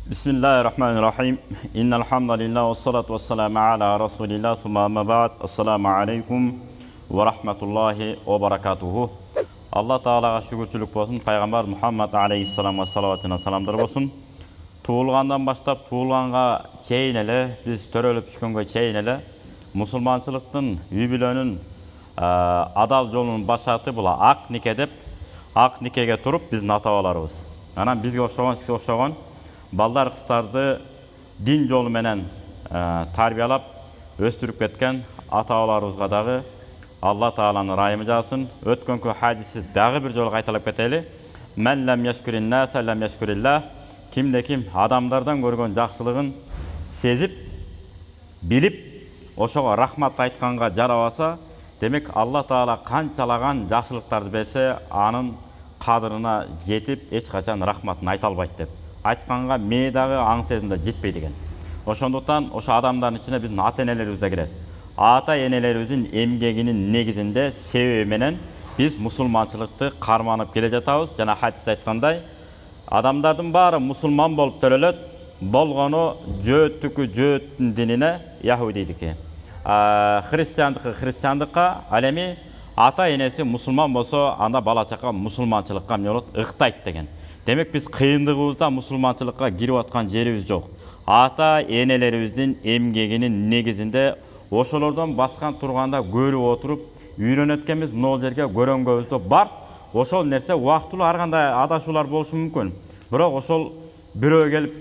Bismillahirrahmanirrahim. İnnel hamdalillah ve salatu vesselamu ala Resulillah thumma amma ba'd. Assalamu aleykum ve rahmetullahi ve berekatuhu. Allah Teala'ga şükürçülük bolsun. Peygamber Muhammed aleyhisselam ve salavatına salamlar bolsun. Tuğulgandan başlap tuğulganга çeyin ele, biz törölüp düşkөнгө çeyin ele, musulmançılıktın, yübilönün, adal jolunun başatı bula ak nike dep, ak nikege turup biz natabalarыбыз. Anam bizge oşogon, sizge oşogon, balдар kızlardı din jolu menen tarbiyalap östürüp ketken ata-babalarыбызга dagы Allah Taala'nın rayımı jasın. Ötkөнгө hadisi dagы bir jol kaytalap keteli. Men lem yeşkurin nase lem yeşkurillah. Kimde kim adamlardan görgön жақсылыгын сезип, билип, ошого рахмат айтканга жарабаса, демек Алла Таала канчалаган жақсылыктарды берсе, анын кадырына жетип, эч качан рахматын айта албайт деп. Айтканга мээ дагы аң сезим да жетпейт экен. Ошондуктан ошо адамдардын ичине биздин ата-энелерибиз да кирет. Ата-энелерибиздин эмгегинин негизинде себеби менен биз мусулманчылыкты карманып келе жатабыз. Жана хадисте айткандай, adamlardan bari musulman bolup törölöt, bolgonu jööttүн динине Yahudidiki. Христиандыкка, ал эми ата-энеси мусулман болсо, анда бала чака мусулманчылыкка эмне болот, ыктайт деген. Демек биз кыйындыгыбызда мусулманчылыкка кирип аткан жерибиз жок. Ата-энелерибиздин эмгегинин негизинде ошолордон баскан турганда көрүп отуруп, үйрөнөт экенбиз, могу жерге көрөнгөнбүздө бар. Ошол нерсе убактылуу ар кандай адашуулар болушу мүмкүн. Бирок ошол бирөө келип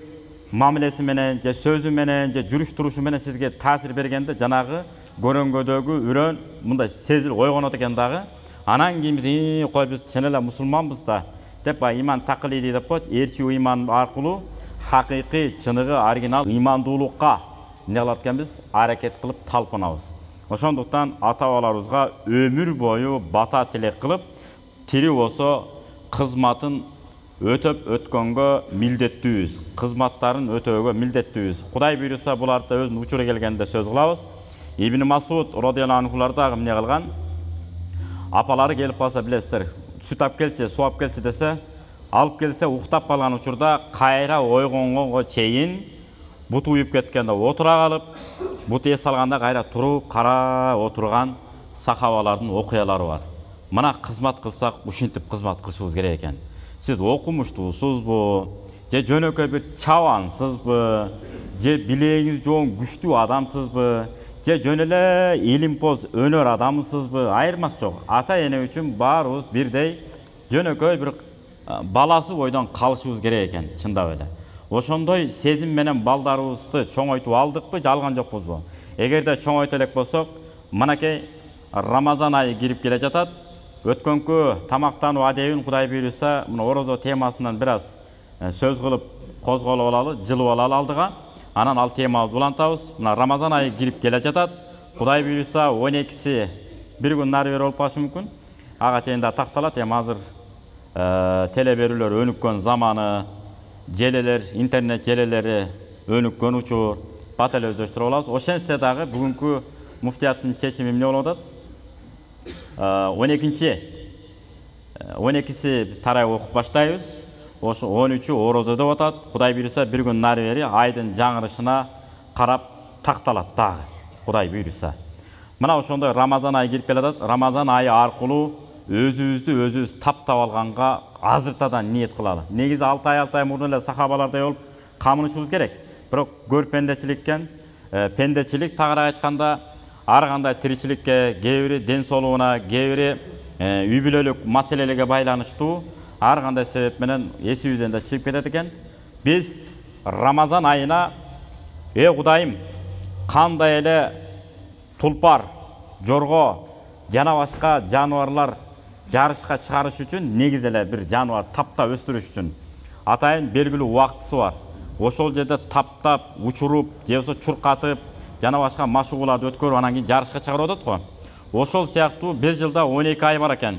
мамилеси менен, же сөзү менен, же жүрүш турушу менен сизге таасир бергенде жанагы көрөнгөдөгү үрөн мындай сезилип ойгонот экен дагы. Анан кийин биз кой биз чын эле мусулманбыз да деп иман такылиди деп коет. Эрчүү иман аркылуу хакыйкый, чыныгы, оригинал имандуулукка эмне кылат экенбиз? Аракет кылып талпынабыз. Ошондуктан ата-бабаларыбызга өмүр бою бата тилек кылып, тири болсо кызматын өтөп өткөнгө милдеттүүбүз, кызматтарын өтөөгө милдеттүүбүз. Кудай буйруса буларды өзүнүн учуру келгенде сөз кылабыз. Ибн Масуд радыйаллаху анхулар дагы эмне кылган? Апалары келип калса билесиздер, сүт алып келчи, суу алып келчи десе, алып келсе уктап калган учурда кайра ойгонгонго чейин буту уюп кеткенде отура калып, бут эс алганда кайра туруп карап отурган сахабалардын окуялары бар. Мына кызмат кылсак, ушинтип кызмат кылышыбыз керек экен. Сиз окумуштуусузбу, же жөнөкөй бир чабансызбы, же билегиңиз жоон күчтүү адамсызбы, же жөн эле илимпоз өнөр адамсызбы, айырмасы жок. Ата-эне үчүн баарыбыз бирдей жөнөкөй бир баласы бойдон калышыбыз керек экен, чындап эле. Ошондой сезим менен балдарыбызды чоңойтуп алдыкпы, жалган жокпузбу? Эгерде чоңойто элек болсок, мынакей Рамазан айы кирип келе жатат. Өткөнкү тамактануу адебин Кудай буйруса, мына орозо темасынан бир аз сөз кылып козголуп алалы, жылып алалы алдыга. Анан ал темабызды улантабыз. Мына Рамазан айы кирип келе жатат. Кудай буйруса 12си бир күн нары бери болуп калышы мүмкүн. Ага чейин да такталат. Эми азыр теле берүүлөр өнүккөн заманы, желелер, интернет желелери өнүккөн учур, бат эле өздөштүрүп алабыз. Ошентсе дагы бүгүнкү муфтияттын чечими эмне болуп атат? 12си тарай окуп баштайбыз. Ошо 13-ü орозо деп атат. Кудай буйруса бир күн нары бери айдын жаңырышына карап такталат дагы. Кудай буйруса. Мына ошондой Рамазан айы кирип келатат. Рамазан айы аркылуу өзүбүздү таптап алганга азыртадан ниет кылалы. Негизи 6 ай мурун эле сахабалардай болуп камынышыбыз керек. Бирок көрпендечиликкен, пендечилик тагыраак айтканда ар кандай тиричиликке, кээ-бири ден соолугуна, кээ-бири үй бүлөлүк маселелерге байланыштуу ар кандай себеп менен эсибизден да чыгып кетет экен. Биз Рамазан айына Кудайым, кандай эле тулпар, жорго жана башка жаныбарлар жарышка чыгарыш үчүн, негизи эле бир жаныбар таптап өстүрүш үчүн атайын белгилүү убактысы бар. Ошол жерде таптап, учуруп, же болбосо чуркатып, жана башка машыгууларды өткөрүп анан кийин жарышка чыгарып атат го. Ошол сыяктуу бир жылда 12 ай бар экен.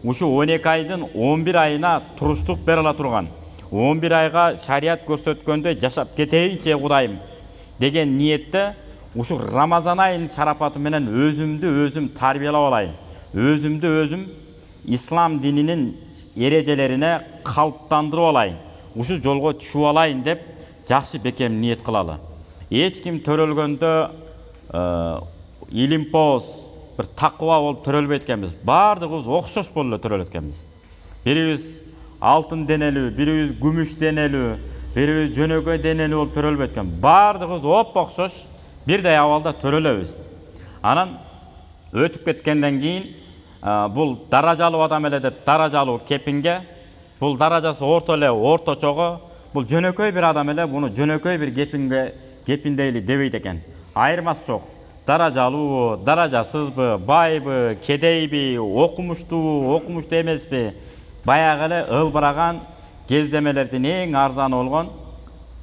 Ушу 12 айдын 11 айына туруштук бере ала турган. 11 айга шарият көрсөткөндөй жашап кетейинчи Кудайым деген ниетте ушу Рамазан айынын шарапаты менен өзүмдү тарбиялап алайын. Өзүмдү ислам дининин эрежелерине калыптандырып алайын. Ушу жолго түшүп алайын деп жакшы бекем ниет кылалы. Эч ким төрөлгөндө илимпоз, bir takva olup törölbeyt ekенбиz. Бардыгыбыз окшош болуп эле төрөлөт экенбиз. Бирибиз алтын денелүү, бирибиз күмүш денелүү, бирибиз жөнөкөй денелүү болуп төрөлбейт экен. Бардыгыбыз оп-окшош бирдей абалда төрөлөбүз. Анан өтүп кеткенден кийин бул даражалуу адам эле деп даражалуу кепинге, бул даражасы орто эле орточого, бул жөнөкөй бир адам эле буну жөнөкөй бир кепиндейли дебейт экен. Айырмасы жок. Даражалуу, даражасызбы, байбы, кедейби, окумуштуу, окумуштуу эмеспи, баягы эле ылбыраган кездемелердин эң арзаны болгон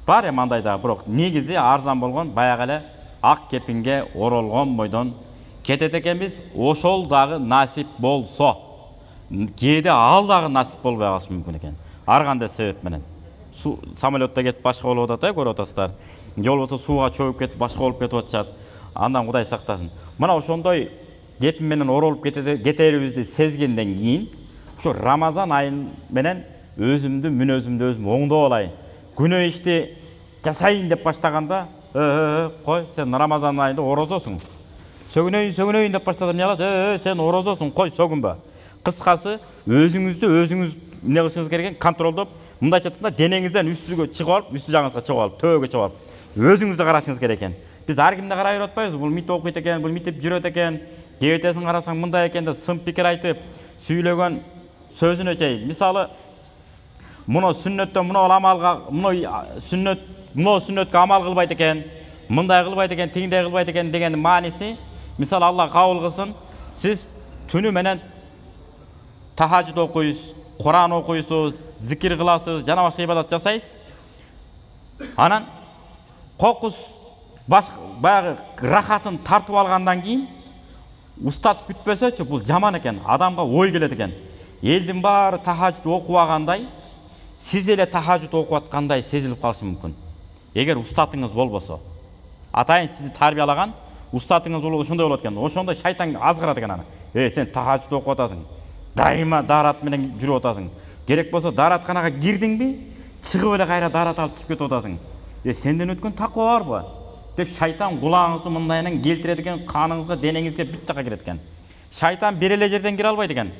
бар андай да, бирок негизи арзан болгон баягы эле ак кепинге оролгон бойдон кетет экенбиз. Ошол дагы насип болсо, кээде ал дагы насип болбой калышы мүмкүн экен. Ар кандай себеп менен. Самолетто кетип башка болуп атат, көрүп атасыздар. Же болбосо сууга чөгүп кетип башка болуп кетип атышат. Андан Кудай сактасын. Мына ошондой кепин менен оролуп кетерибизди сезгенден кийин, ушу Рамазан айы менен мүнөзүмдү өзүм оңдоп алайын. Күнөө ишти жасайын деп баштаганда, кой, сен Рамазан айында орозосуң. Сөгүнөйүн деп баштадым, ялат, сен орозосуң, кой, сөгүнбө. Кыскасы, өзүңүз эмне кылышыңыз керек, контролдоп, мындайча айтканда денеңизден үстүгө чыгып алып, үстү жагыңызга чыгып алып, төбөгө чыгып алып, өзүңүздү карашыңыз керек экен. Биз ар кимди карай берип атпайбыз. Бул мынтип окуйт экен, бул мынтип жүрөт экен, кебетесин карасаң мындай экен деп сын пикир айтып, сүйлөгөн сөзүнө чейин. Мисалы, муну сүннөттөн сүннөткө амал кылбайт экен, мындай кылбайт экен, тигиндей кылбайт экен деген мааниси, мисалы Алла кабыл кылсын, сиз түнү менен тахажжуд окуйсуз, Куран окуйсуз, зикир кыласыз, жана башка ибадат жасайсыз. Анан кокус баягы рахатын тартып алгандан кийин устат бүтпөсөчү, бул жаман экен. Адамга ой келет экен. Элдин баары тахажжуд окубагандай, сиз эле тахажжуд окуп аткандай сезилип калышы мүмкүн. Эгер устатыңыз болбосо, атайын сизди тарбиялаган устатыңыз болбосо ошондой болот экен. Ошондо шайтан азгырат экен аны. Сен тахажжуд окуп атасың. Дайыма дарат менен жүрүп атасың. Керек болсо даратканага кирдиңби, чыгып эле кайра дарат алып түшүп кетип атасың. Сенден өткөн таква барбы? Деп шайтан кулагыңызды мындайынан келтирет экен, каныңызга, денеңизге бүт жака кирет экен. Шайтан бир эле жерден кире албайт экен.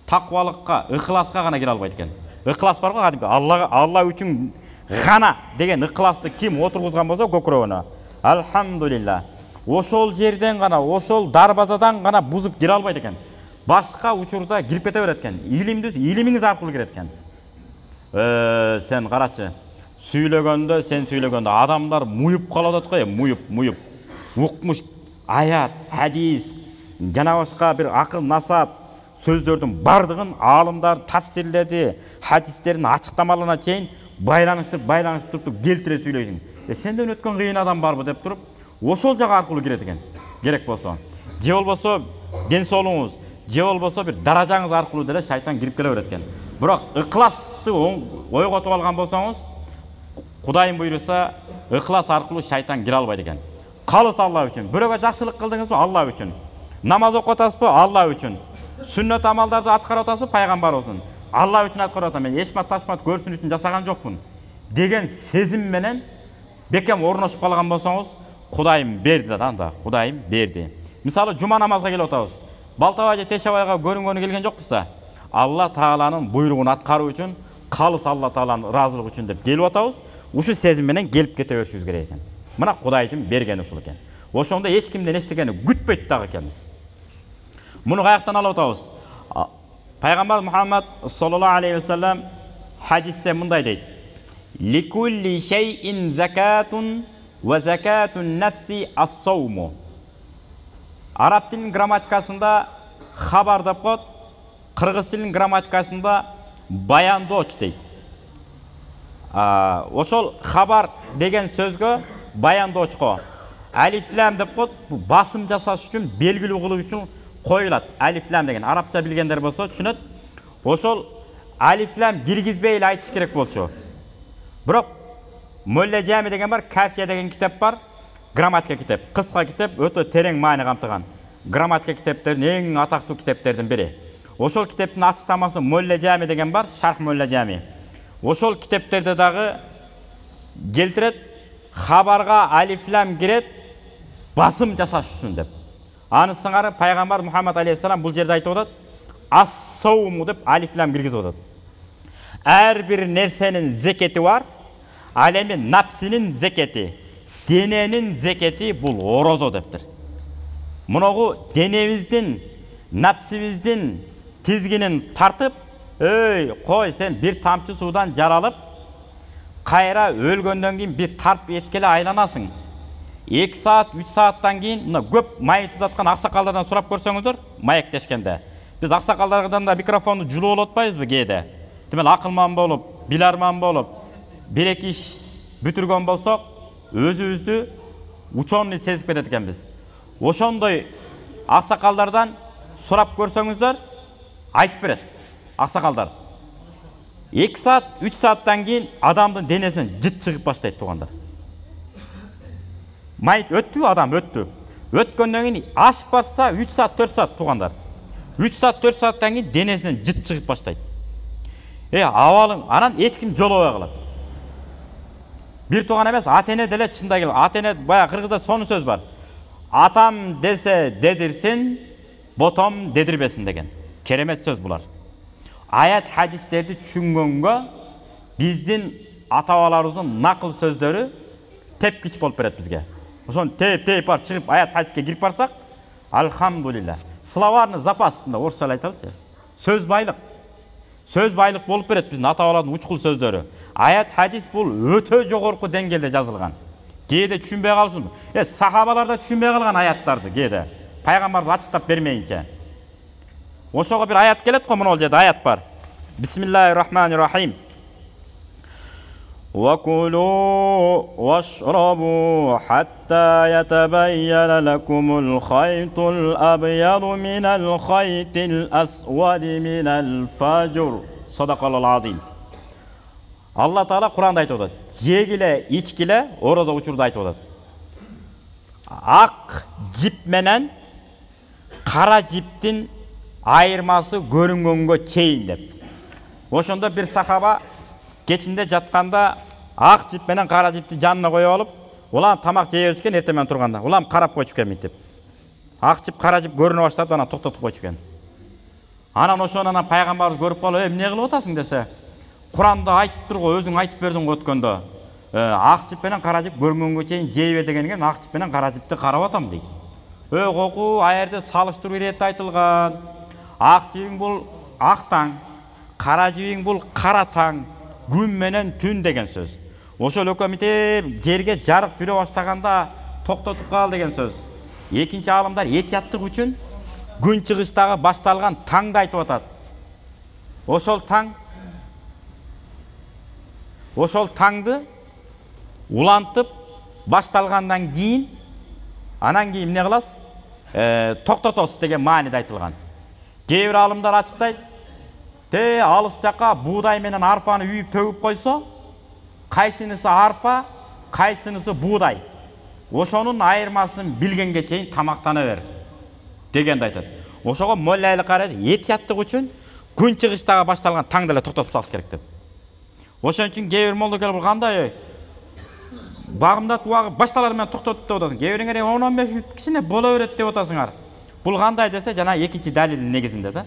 Таквалыкка, ыхласка гана кире албайт экен. Ыхлас бар го, кадимки Алла үчүн гана деген ыхласты ким отургузган болсо көкүрөгүнө, алхамдулилла, ошол жерден гана, ошол дарбазадан гана бузуп кире албайт экен. Башка учурда кирип кете берет экен. Илимиңиз аркылуу кирет экен. Сен карачы. Сен сүйлөгөндө адамдар муюп калып атат го, муюп. Укмуш аят, хадис, жана башка бир акыл насаат сөздөрдүн бардыгын аалымдар тафсирледи, хадистердин ачыктамаларына чейин байланыштырып келтире сүйлөйсүң. Сенден өткөн кыйын адам барбы деп туруп, ошол жага аркылуу кирет экен. Керек болсо, же болбосо ден соолугуңуз, же болбосо бир даражаңыз аркылуу деле шайтан кирип келе берет экен. Бирок ыхласты ойготуп алган болсоңуз, Кудайым буйруса, ыхлас аркылуу шайтан кире албайт экен. Калыс Алла үчүн. Бирөөгө жакшылык кылдыңызбы? Алла үчүн. Намаз окуп атасызбы? Алла үчүн. Сүннөт амалдарды аткарып атасызбы? Пайгамбарыбыздын. Алла үчүн аткарып атам. Мен эшмат ташмат көрсүн үчүн жасаган жокмун деген сезим менен бекем орношуп калган болсоңуз, Кудайым берди да анда, Кудайым берди. Мисалы, жума намазга келип атабыз. Балтабай же Тешебайга көрүнгөнү келген жокпуз да. Алла Тааланын буйругун аткаруу үчүн, калыс Алла Тааланын ыраазылыгы үчүн деп келип атабыз. Ушу сезим менен келип кете беришибиз керек экен. Мына Кудайдын бергени ушул экен. Ошондо эч кимден эчтекени күтпөйт дагы экенбиз. Муну каяктан алып атабыз? Пайгамбар Мухаммад саллаллаху алейхи ва саллям хадисте мындай дейт: "Ликулли шейин закатун ва закатун нафси ас-сауму." Араб тилинин грамматикасында хабар деп коет, кыргыз тилинин грамматикасында баяндооч дейт. Ошол хабар деген сөзгө баяндоочко алифлам деп коет, бул басым жасаш үчүн, белгилүү кылуу үчүн коюлат. Алифлам деген арабча билгендер болсо түшүнөт. Ошол алифлам киргизбей эле айтыш керек болчу. Бирок Молла Жами деген бар, Кафия деген китеп бар, грамматика китеп, кыска китеп, өтө терең маани камтыган. Грамматика китептердин эң атактуу китептердин бири. Ошол китептин ачыктамасы Молла Жами деген бар, Шарх Молла Жами. Ошол китептерде дагы келтірет, хабарға алифлам кірет, басым жасаш үшін деп. Анысыңары пайғамбар Мұхаммад алейхиссалам бұл жерде айтып отады, ас-сауму деп алифлам кіргізіп отады. Әрбір нәрсенің зекеті бар, әлемі напсінің зекеті, дененің зекеті бұл ораза дептір. Мұнағы денеміздің, напсіміздің тізгінін тартып, өй, қой, сен бір тамчы судан жаралып, қайра өлгөндөн кейін бір тарп еткелі айланасың. 2 саат, 3 сааттан кейін, көп майы тұзатқан ақсақалдардан сұрап көрсеңіздер, майек дешкенде. Біз ақсақалдардан да микрофонды жұлу олатпайыз бі кейде. Демел ақылман болып, биларман болып, бір-екі іш бүтірген болсақ, өзімізді ученый сезіп кетеді екен біз. Ошондой ақсақалдардан сұрап көрсеңіздер, айтып береді ақсақалдар. 2 саат, 3 сааттан кейін адамдың денесінен жыт шығып баштайды туғандар. Майт өтті, адам өтті. Өткөнден кейін ашпаса 3 саат, 4 саат туғандар. 3 саат, 4 сааттан кейін денесінен жыт шығып баштайды. Авалың, анан ешкім жолобай қалады. Bir туған емес, атене деле чында кел. Атене бая кыргызда соны сөз бар. Атам десе дедирсин, ботом дедирбесин деген. Керемет сөз булар. Аят хадистерди түшүнгөнгө биздин ата-бабаларыбыздын накыл сөздөрү тепкич болуп берет бизге. Ошон теп бар чыгып аят хадиске кирип барсак, алхамдулилла. Словарный запас, орысча айталычы. Сөз байлык. Сөз байлык болуп берет биздин ата-бабалардын учкул сөздөрү. Аят хадис бул өтө жогорку деңгээлде жазылган. Кээде түшүнбөй калсын. Сахабалар да түшүнбөй калган аяттарды кээде. Пайгамбар ачыктап бермейинче. Ошого бир аят келет го, мына жерде аят бар. Бисмиллахир-рахманир-рахим. وَكُلُوا وَاشْرَبُوا حَتَّى يَتَبَيَّنَ لَكُمُ الْخَيْطُ الْأَبْيَضُ مِنَ الْخَيْطِ الْأَسْوَدِ مِنَ الْفَجْرِ. Sadaqallahul azim. Allah Taala Kur'anda айтып отады. Жегиле, ичкиле, орозо учурда айтып отады. Ак жип менен кара жиптин айырмасы көрүнгөнгө чейин деп. Ошондо бир сахаба кечинде жатканда ак жип менен кара жипти жанына коюп алып, улам тамак жеп экен эртең менен турганда. Улам карап койчу экен деп. Ак жип, кара жип көрүнө баштады, анан токтотуп койчу экен. Анан ошону пайгамбарыбыз көрүп калып, "Эмне кылып атасың?" десе, "Куранда айтып тур го, өзүң айтып бердиң го өткөндө. Ак жип менен кара жип көрүнгөнгө чейин жей бер дегенге, ак жип менен кара жипти карап атам" дейт. Коку, аерде салыштыруу иретте айтылган. Ак жибиң бул ак таң, кара жибиң бул кара таң, күн менен түн деген сөз. Ошол өкмөтө жерге жарык жүрө баштаганда токтотуп кал деген сөз. Экинчи алымдар этияттык үчүн күн чыгыштагы башталган таңды айтып атат. Ошол таңды улантып башталгандан кийин, анан кийин эмне кыласыз? Токтотосуз деген мааниде айтылган. Кээ бир алымдар ачыктайт, алыс жака буудай менен арпаны үйүп төгүп койсо, кайсынысы арпа, кайсынысы буудай. Ошонун айырмасын билгенге чейин тамактана бер дегенди айтат. Ошого моллайлык карайды, этияттык үчүн күн чыгыштагы башталган таңды эле токтотуп салыш керек деп. Ошон үчүн кээ бир молдо келип кандай багымда туагы башталар менен токтотуп деп атасың. Кээ бириңер 10-15 мүнөт кичине боло берет деп атасыңар. Бул кандай десе, жана экинчи далилдин негизинде да.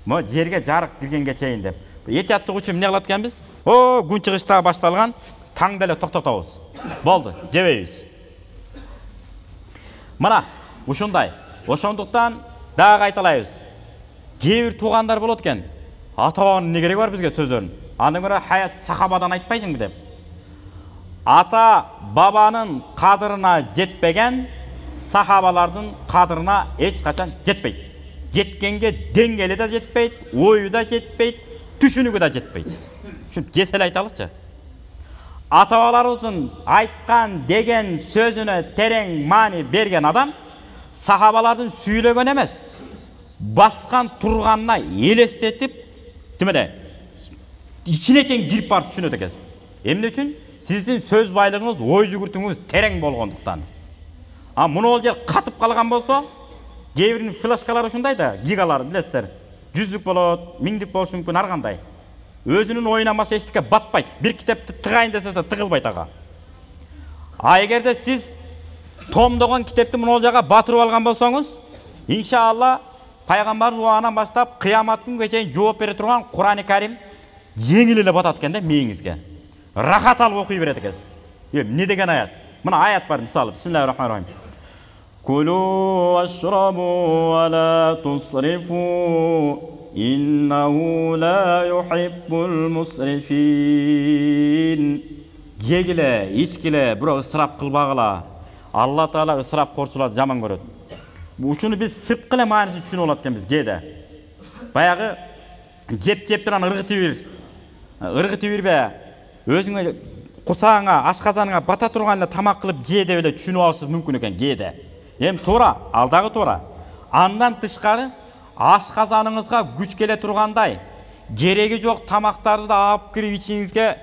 Мо жерге жарык киргенге чейин деп. Этияттык үчүн эмне кылат экенбиз? Күн чыгыштагы башталган таңды эле токтотобуз. Болду, жебейбиз. Мына ушундай. Ошондуктан дагы кайталайбыз. Кээ бир туугандар болот экен. Ата-бабанын эмне кереги бар бизге сөздөрүн? Аны көрө хая сахабадан айтпайсыңбы деп. Ата бабанын кадырына жетпеген сахабалардын кадырына эч качан жетпейт. Жеткенге деңгээли да жетпейт, ою да жетпейт, түшүнүгү да жетпейт. Ушинтип жеселе айталычы. Ата-бабаларыбыздын айткан деген сөзүнө терең маани берген адам сахабалардын сүйлөгөн эмес, баскан турганына элестетип, демеле, ичине чейин кирип барып түшүнөт экенсиз. Эмне үчүн? Сиздин сөз байлыгыңыз, ой жүгүртүүңүз терең болгондуктан. Муну ол жер катып калган болсо, кээ биринин флешкалары ушундай да, гигалар, билесиздер. 100 болот, 1000 болушу мүмкүн ар кандай. Өзүнүн оюнан башка эчтеке батпайт. Бир китепти тыгайын десе да тыгылбайт ага. Эгерде сиз томдогон китепти мына жака батырып алган болсоңуз, иншалла пайгамбарыбыз убагынан баштап кыямат күнгө чейин жооп бере турган Кур'ан-ы Карим жеңил эле батат экен да мээңизге. Рахат алып окуй берет экенсиз. Не деген аят? Мына аят бар, мисалы, бисмиллахир-рахманир-рахим. Кулу вашрабу ва ла тусрифу иннаху ла юхиббул мусрифин. Жегиле, ичкиле, бирок ысырап кылбагыла. Алла Таала ысырап корчуларды жаман көрөт. Ушуну биз сырткы эле маанисин түшүнүп алат экенбиз кээде. Баягы жеп турган ыргытып бирбе. Өзүңө кусаңа, ашказаныңа бата турган эле тамак кылып же деп эле түшүнүп алышыңыз мүмкүн экен кээде. Эми туура, алдагы туура. Андан тышкары ашказаныңызга күч келе тургандай, кереги жок тамактарды да алып кирип ичиңизге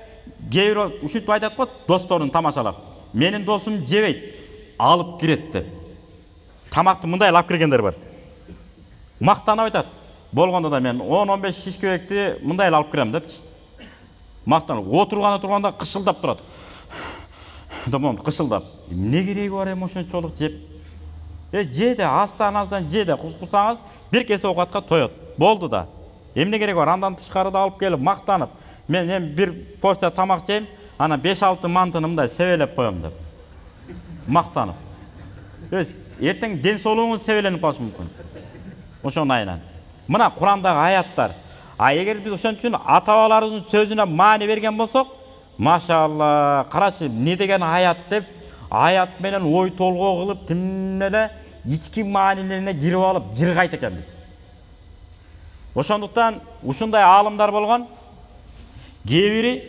кээ бирөө ушинтип айтат го, досторун тамашалап. Менин досум жебейт, алып кирет деп. Тамакты мындай алып киргендер бар. Мактанып айтат. Болгондо да мен 10-15 шишкебекти мындай алып кирем депчи. Мактанып отурганда кышылдап турат. Домон кышылдап. Эмне кереги бар эми ошончолук жеп? Жеде, астан жеде, кусаңыз бир кесе оокатка тоет. Болду да. Эмне кереги бар? Андан тышкары да алып келип мактанып, мен эми бир порция тамак жейм, ана 5-6 мантыны мындай себелеп коем деп. Мактанып. Эртең ден соолугуңуз себеленип калышы мүмкүн. Ошону айынан. Мына Кур'андагы аяттар. Эгер биз ошон үчүн ата-бабаларыбыздын сөзүнө маани берген болсок, машалла, карачы, не деген аят деп, аят менен ой толгоо кылып, тим эле ички маанилерине кирип алып, жыргайт экенбиз. Ошондуктан ушундай аалымдар болгон. Кээ бири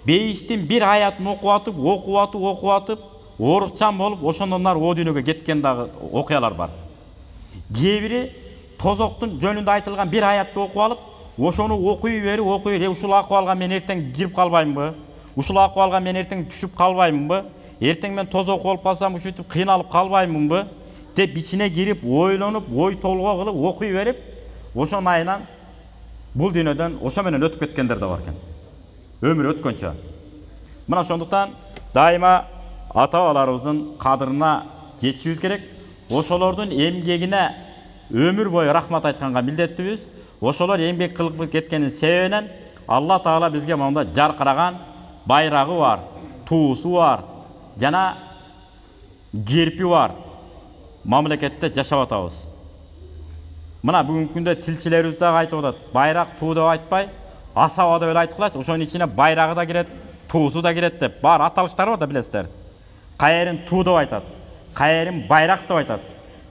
бейиштин бир аятын окуп атып, орукчан болуп, ошондон ары о дүйнөгө кеткен дагы окуялар бар. Кээ бири тозоктун жөнүндө айтылган бир аятты окуп алып, ошону окуй берип, ушул акыбалга мен эртең кирип калбаймынбы? Ушул акыбалга мен эртең түшүп калбаймынбы? Эртең мен тозок болуп калсам, ушинтип кыйналып калбаймынбы? Деп ичине кирип, ойлонуп, ой толгоо кылып, окуй берип, ошонун айынан бул дүйнөдөн ошо менен өтүп кеткендер да бар экен. Өмүрү өткөнчө. Мына ошондуктан дайыма ата-бабаларыбыздын кадырына жетишибиз керек. Ошолордун эмгегине өмүр бою рахмат айтканга милдеттүүбүз. Ошолор эмгек кылып кеткенин себебинен Алла Таала бизге монда жаркыраган байрагы бар, туусу бар, жана герпи бар. Мамлекетте жашап атабыз. Мына бүгүнкү күндө тилчилерибиз дагы айтып атат. Байрак, туу деп айтпай, асаба деп эле айткылачы. Ошонун ичине байрагы да кирет, туусу да кирет деп. Бар аталыштары бар да билесиздер. Кайерин туу деп айтат, кайерин байрак деп айтат,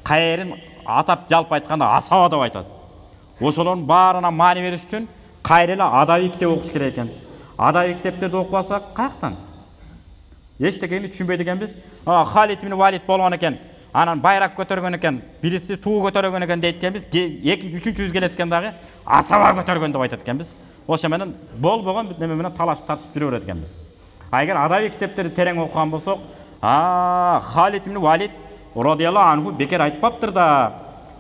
кайерин атап жалпы айтканда асаба деп айтат. Ошолордун баарына маани бериш үчүн кайра эле адабий китеп окуш керек экен. Адабий китептерди окубасак каяктан? Эчтекени түшүнбөйт экенбиз. Халид ибн Валид болгон экен. Анан байрак көтөргөн экен, бириси туу көтөргөн экен дейт экенбиз. Экинчи, үчүнчүбүз келет экен дагы асаба көтөргөн деп айтат экенбиз. Ошо менен болбогон неме менен талашып тартышып жүрө берет экенбиз. Эгер адабий китептерди терең окуган болсок, Халид ибн Валид радияллаху анху бекер айтпаптыр да.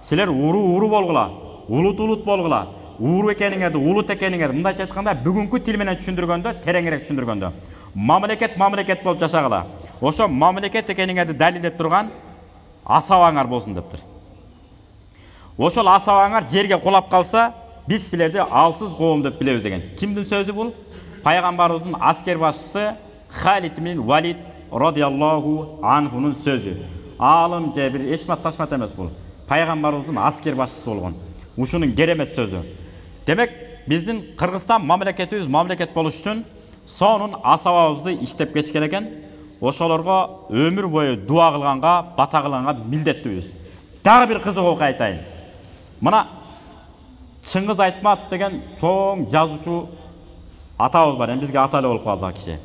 Силер уру болгула, улут болгула. Уру экениңерди, улут экениңерди мындайча айтканда бүгүнкү тил менен түшүндүргөндө, тереңирээк түшүндүргөндө, мамлекет болуп жашагыла. Ошо мамлекет экениңерди далилдеп турган асабаңар болсун дептир. Ошол асабаңар жерге кулап калса, биз силерди алсыз коом деп билебиз деген. Кимдин сөзү бул? Пайгамбарыбыздын аскер башчысы Халид ибн Валид радияллаху анхунун сөзү. Алым же бир эшмат ташмат эмес бул. Пайгамбарыбыздын аскер башчысы болгон. Ушунун керемет сөзү. Демек, биздин Кыргызстан мамлекетибиз мамлекет болуш үчүн сонун асабабызды иштеп кетишкен экен. Ошолорго өмүр бою дуа кылганга, бата кылганга биз милдеттүүбүз. Дагы бир кызык окуя айтайын. Мына Чыңгыз Айтматов деген чоң жазуучу атабыз бар. Бизге ата эле болуп калды киши.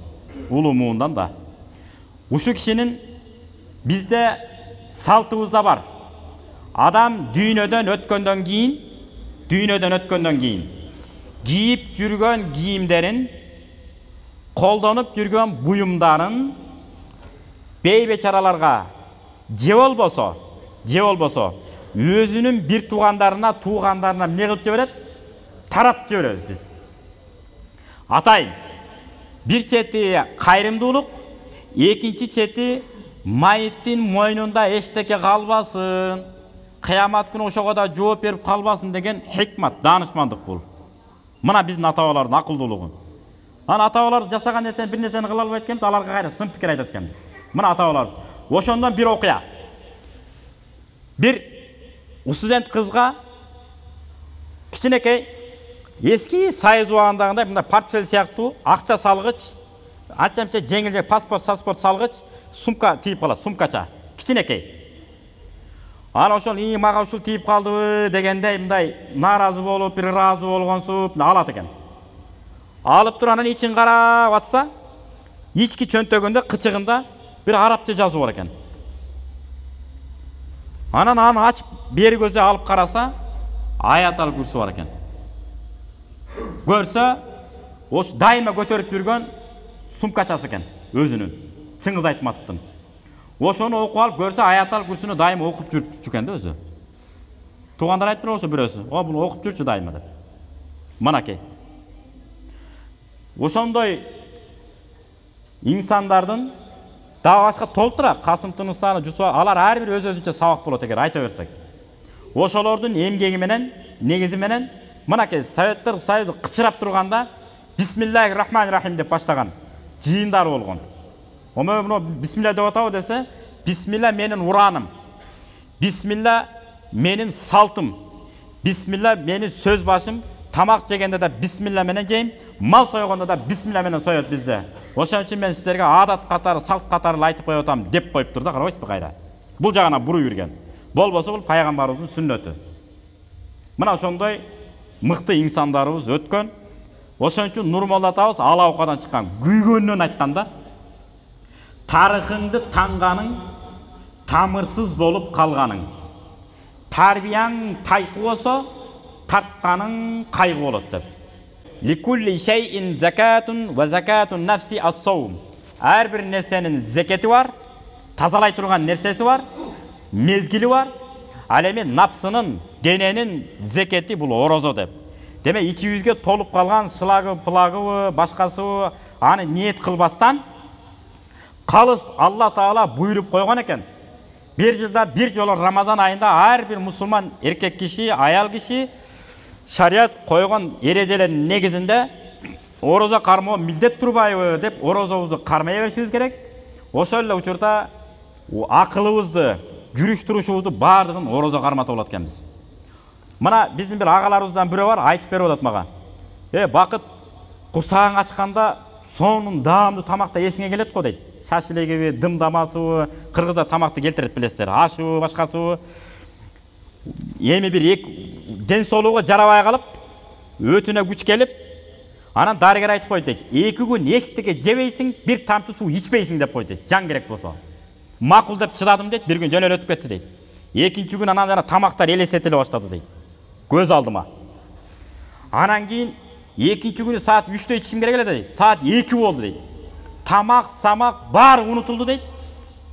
Улуу муундан да. Ушу кишинин бизде салтыбызда бар. Адам дүйнөдөн өткөндөн кийин кийип жүргөн кийимдерин, колдонуп жүргөн буюмдарын бейбечараларга же болбосо өзүнүн бир туугандарына эмне кылып жиберет? Таратып жиберебиз биз. Атайын, бир чети кайрымдуулук, экинчи чети майыттын мойнунда эчтеке калбасын, кыямат күнү ошого да жооп берип калбасын деген хикмат, даанышмандык бул. Мына биздин ата-бабалардын акылдуулугу. Ана ата-бабалар жасаган нерсени бир нерсени кыла албайт экенбиз, аларга кайра сын пикир айтат экенбиз. Мына ата-бабалар. Ошондон бир окуя. Bir студент кызга кичинекей эски Союз убагындагындай мындай портфель сыяктуу акча салгыч, анча-мынча жеңил паспорт салгыч сумка тийип калат, сумкача. Кичинекей. Ана ошол мага ушул тийип калдыбы дегендей мындай нааразы болуп, бир ыраазы болгонсуп алат экен. Алып туруп анан ичин карап атса, ички чөнтөгүндө кычыгында бир арабча жазуу бар экен. Анан аны ачып, бери көзү алып караса, аятал курсу бар экен. Көрсө, ош дайыма көтөрүп жүргөн сумкачасы экен, өзүнүн. Чыңгыз айтматыптын. Ошону окуп алып көрсө, аятал курсуну дайыма окуп жүрчү экен да өзү. Туугандар айтып ошо бирөөсү, "О, буну окуп жүрчү дайыма" деп. Манакей. Ошондой инсандардын дагы башка толтура Касым Тыныстаны, Жусуп, алар ар бир өз-өзүнчө сабак болот эгер айта берсек. Ошолордун эмгеги менен, негизи менен мынакей Советтер Союзу кычырап турганда Бисмиллахир-рахманир-рахим деп баштаган жыйындар болгон. Омө муну бисмилла деп атабы десе, бисмилла менин ураным. Бисмилла менин салтым. Бисмилла менин сөз башым. Тамак жегенде да бисмилла менен жейм, мал сойгондо да бисмилла менен соёт бизде. Ошон үчүн мен сиздерге адат катары, салт катары айтып коюп атам деп коюптур да, карабайсызбы кайра. Бул жагына буруй жүргөн. Болбосо бул пайгамбарыбыздын сүннөтү. Мына ошондой мыкты инсандарыбыз өткөн. Ошон үчүн Нурмолла атабыз ала окадан чыккан күйгөнүнөн айтканда, тарыхыңды таңганың, тамырсыз болуп калганың. Тарбияң тайкы болсо, тартканың кайгы болот деп. Ликулли шейин закатун ва закатун нафси ас-саум. Ар бир нерсенин зекети бар, тазалай турган нерсеси бар, мезгили бар. Ал эми напсынын, дененин зекети бул орозо деп. Демек ичибизге толуп калган шылагы, пылагы, башкасы аны ниет кылбастан калыс Алла Таала буйруп койгон экен. Bir жылда bir жолу Рамазан айында ар бир мусулман эркек киши, аял киши шариат койгон эрежелердин негизинде орозо кармоо милдет турбайбы деп орозобузду кармай беришибиз керек. Ошол эле учурда акылыбызды, жүрүш турушубузду баардыгын орозо карматып алат экенбиз. Мына биздин бир агаларыбыздан бирөө бар, айтып берип атат мага. Бакыт курсагың ачканда сонун даамдуу тамакта эсиңе келет го дейт. Шашлыгы, дымдамасы, кыргызда тамакты келтирет билесиздер. Ашы, башкасы. Эми бир ден соолугу жарабай калып, өтүнө күч келип, анан дарыгер айтып койду дейт. 2 күн эчтеке жебейсиң, бир тамчы суу ичпейсиң деп койду дейт. Жан керек болсо. Макул деп чыдадым дейт, бир күн жөн эле өтүп кетти дейт. Экинчи күн анан жана тамактар элестетиле баштады дейт. Көз алдыма. Анан кийин экинчи күнү саат 3-тө ичишим керек эле дейт. Саат 2 болду дейт. Тамак, самак баары унутулду дейт.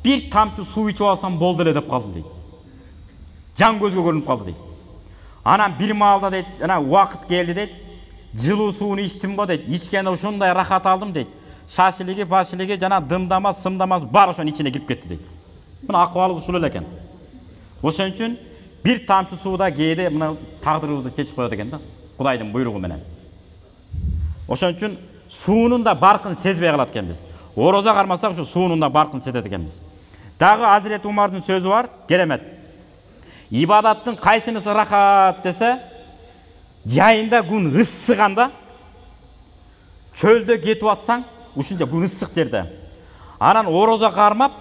Бир тамчы суу ичип алсам болду эле деп калдым дейт. Жан көзгө көрүнүп калды дейт. Анан бир маалда дейт, ана убакыт келди дейт. Жылуу сууну ичтим го дейт. Ичкенде ушундай рахат алдым дейт. Шашлыгы, башлыгы жана дымдама, сымдамасы бар ошонун ичине кирип кетти дейт. Мына акыбалы ушул эле экен. Ошон үчүн бир тамчы сууда кээде мына тагдырыбызды чечип коет экен да. Кудайдын буйругу менен. Ошон үчүн суунун да баркын сезбей калат экенбиз. Орозо кармасак ушу суунун да баркын сезет экенбиз. Дагы Азирет Умардын сөзү бар, керемет. Ибадаттын кайсынысы рахат десе, жайында күн ысыганда, чөлдө кетип атсаң, ушунча күн ысык жерде. Анан орозо кармап,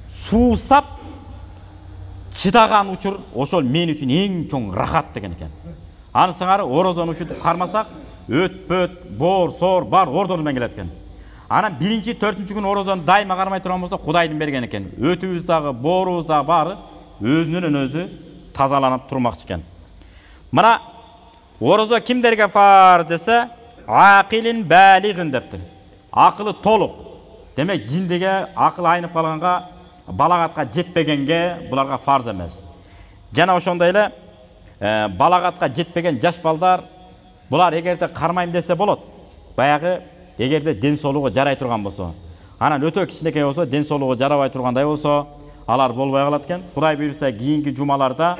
суусап, чыдаган учур ошол мен үчүн эң чоң рахат деген экен. Аны сыңары орозону ушинтип кармасак, өт, боор, соор бар ордону менен келет экен. Анан 1-4 күн орозону дайыма кармай турган болсо Кудайдын берген экен. Өтүбүз дагы, боорубуз дагы баары өзүнөн өзү тазаланып турмакчы экен. Мына орозо кимдерге фарз десе, акилин балигин дептир. Акылы толук. Демек жиндиге акыл айнып калганга, балагатка жетпегенге буларга фарз эмес. Жана ошондой эле балагатка жетпеген жаш балдар булар эгерде кармайм десе болот. Баягы эгерде ден соолугу жарай турган болсо. анан өтө кичинекей болсо, ден соолугу жарабай тургандай болсо, алар болбой калат экен. Кудай буйрса, кийинки жумаларда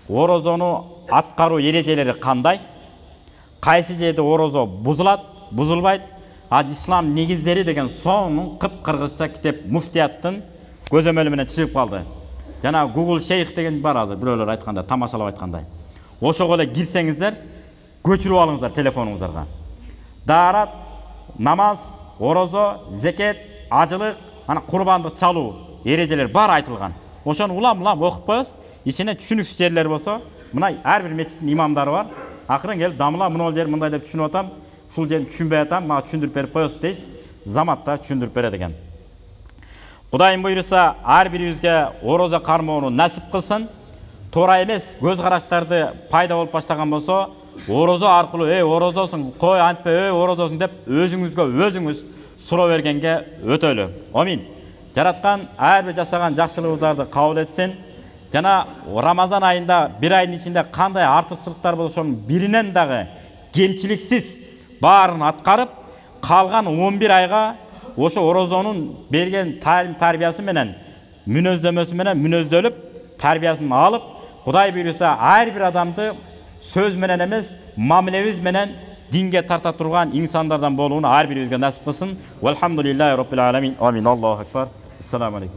орозону аткаруу эрежелери кандай, кайсы жерде орозо бузулат, бузулбайт, ислам негиздери деген сонун кыпкыргызча китеп муфтияттын көзөмөлү менен чыгып калды. Жана Google Шейх деген бар азыр, бирөөлөр айткандай, тамашалап айткандай. Ошого эле кирсеңиздер, көчүрүп алыңыздар телефонуңуздарга. Даарат, намаз, орозо, зекет, ажылык, ана курбандык чалуу эрежелер бар айтылган. Ошону улам-улам окуп коесуз. Ичине түшүнүксүз жерлер болсо, мына ар бир мечиттин имамдары бар. Акырын келип, дамыла мына жер мындай деп түшүнүп атам, ушул жерин түшүнбөй атам, мага түшүндүрүп берип коесуз дейсиз. Заматта түшүндүрүп берет экен. Кудайым буйруса, ар бирибизге орозо кармоону насип кылсын. Туура эмес көз караштарды пайда болуп баштаган болсо, орозо аркылуу, орозосуң, кой антпе, орозосуң деп өзүңүзгө өзүңүз суроо бергенге өтөлү. Амин. Жараткан ар бир жасаган жакшылыгыңыздарды кабыл этсин. Жана Рамазан айында бир айдын ичинде кандай артыкчылыктар болсо, ошонун биринен дагы кемчиликсиз баарын аткарып, калган 11 айга ошо орозонун берген талим тарбиясы менен, мүнөздөмөсү менен мүнөздөлүп, тарбиясын алып, Кудай буйруса ар бир адамды сөз менен эмес, мамилебиз менен динге тарта турган инсандардан болууну ар бирибизге насип кылсын. Валхамдулиллахи роббил аламин. Амин. Аллаху акбар. Ассаламу алейкум.